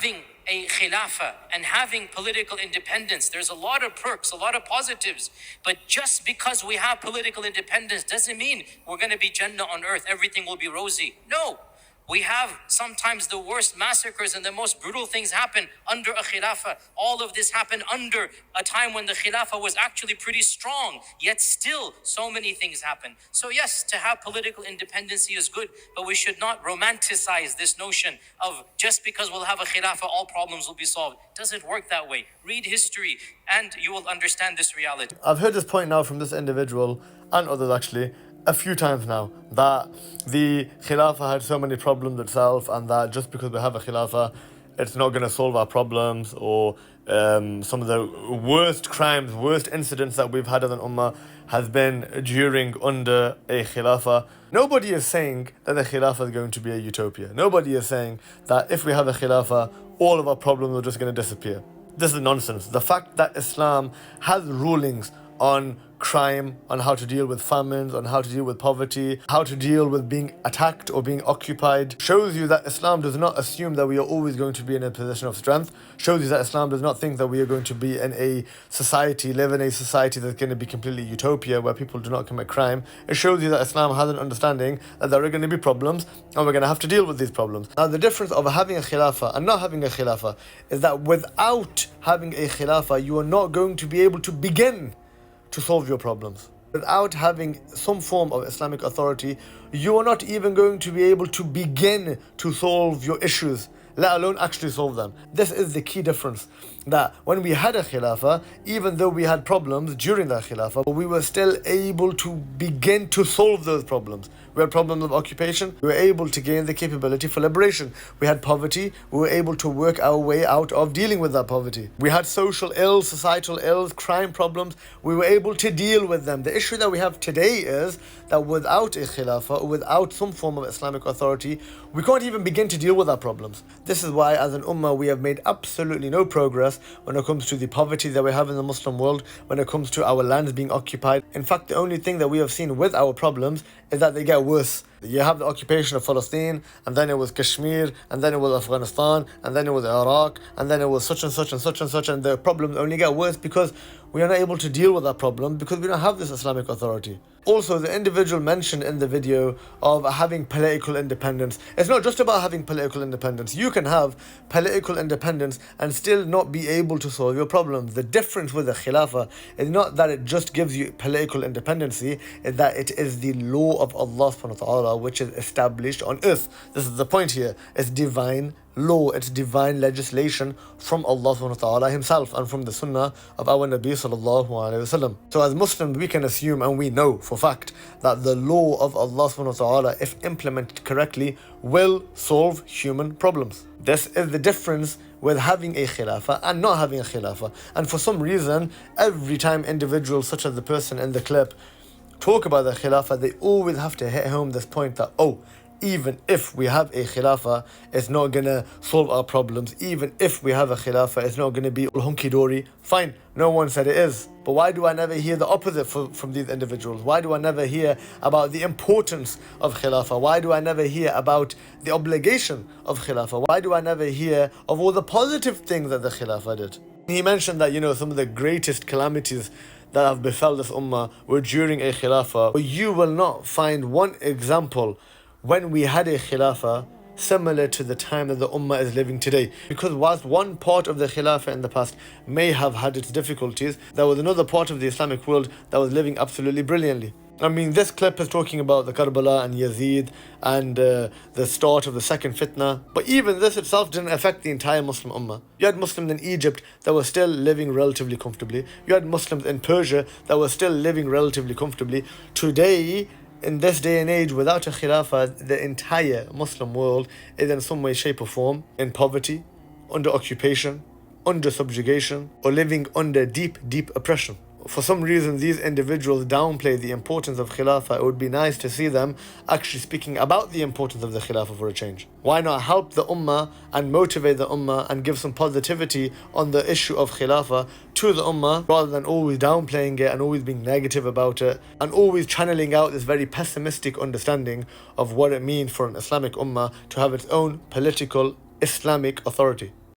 having a Khilafah and having political independence, there's a lot of perks, a lot of positives. But just because we have political independence doesn't mean we're going to be Jannah on earth, everything will be rosy. No. We have sometimes the worst massacres and the most brutal things happen under a Khilafah. All of this happened under a time when the Khilafah was actually pretty strong, yet still so many things happen. So yes, to have political independency is good, but we should not romanticize this notion of just because we'll have a Khilafah, all problems will be solved. It doesn't work that way. Read history and you will understand this reality. I've heard this point now from this individual and others actually a few times now, that the Khilafah had so many problems itself, and that just because we have a Khilafah, it's not going to solve our problems, or some of the worst crimes, worst incidents that we've had as an Ummah has been during under a Khilafah. Nobody is saying that the Khilafah is going to be a utopia. Nobody is saying that if we have a Khilafah, all of our problems are just going to disappear. This is nonsense. The fact that Islam has rulings on crime, on how to deal with famines, on how to deal with poverty, how to deal with being attacked or being occupied, shows you that Islam does not assume that we are always going to be in a position of strength, shows you that Islam does not think that we are going to be in a society, live in a society that's going to be completely utopia where people do not commit crime. It shows you that Islam has an understanding that there are going to be problems and we're going to have to deal with these problems. Now the difference of having a Khilafah and not having a Khilafah is that without having a Khilafah, you are not going to be able to begin to solve your problems. Without having some form of Islamic authority, you are not even going to be able to begin to solve your issues, let alone actually solve them. This is the key difference, that when we had a Khilafah, even though we had problems during that Khilafah, we were still able to begin to solve those problems. We had problems of occupation, we were able to gain the capability for liberation. We had poverty, we were able to work our way out of dealing with that poverty. We had social ills, societal ills, crime problems, we were able to deal with them. The issue that we have today is that without a Khilafah, or without some form of Islamic authority, we can't even begin to deal with our problems. This is why as an Ummah we have made absolutely no progress when it comes to the poverty that we have in the Muslim world, when it comes to our lands being occupied. In fact, the only thing that we have seen with our problems is that they get worse. You have the occupation of Palestine, and then it was Kashmir, and then it was Afghanistan, and then it was Iraq, and then it was such and such and such and such, and the problems only get worse because we are not able to deal with that problem because we don't have this Islamic authority. Also, the individual mentioned in the video of having political independence. It's not just about having political independence. You can have political independence and still not be able to solve your problems. The difference with the Khilafah is not that it just gives you political independency, it's that it is the law of Allah subhanahu wa ta'ala which is established on earth. This is the point here. It's divine law, it's divine legislation from Allah subhanahu wa ta'ala himself and from the sunnah of our Nabi sallallahu alayhi wasallam. So as Muslims we can assume and we know for fact that the law of Allah subhanahu wa ta'ala, if implemented correctly, will solve human problems. This is the difference with having a Khilafah and not having a Khilafah. And for some reason, every time individuals such as the person in the clip talk about the Khilafah, they always have to hit home this point that, even if we have a Khilafah, it's not going to solve our problems. Even if we have a Khilafah, it's not going to be hunky-dory. Fine, no one said it is. But why do I never hear the opposite from these individuals? Why do I never hear about the importance of Khilafah? Why do I never hear about the obligation of Khilafah? Why do I never hear of all the positive things that the Khilafah did? He mentioned that, some of the greatest calamities that have befell this Ummah were during a Khilafah. But you will not find one example when we had a Khilafah similar to the time that the Ummah is living today. Because whilst one part of the Khilafah in the past may have had its difficulties, there was another part of the Islamic world that was living absolutely brilliantly. I mean, this clip is talking about the Karbala and Yazid and the start of the second fitna. But even this itself didn't affect the entire Muslim Ummah. You had Muslims in Egypt that were still living relatively comfortably. You had Muslims in Persia that were still living relatively comfortably. Today, in this day and age, without a Khilafah, the entire Muslim world is in some way, shape or form in poverty, under occupation, under subjugation, or living under deep, deep oppression. For some reason, these individuals downplay the importance of Khilafah. It would be nice to see them actually speaking about the importance of the Khilafah for a change. Why not help the Ummah and motivate the Ummah and give some positivity on the issue of Khilafah to the Ummah, rather than always downplaying it and always being negative about it and always channeling out this very pessimistic understanding of what it means for an Islamic Ummah to have its own political Islamic authority.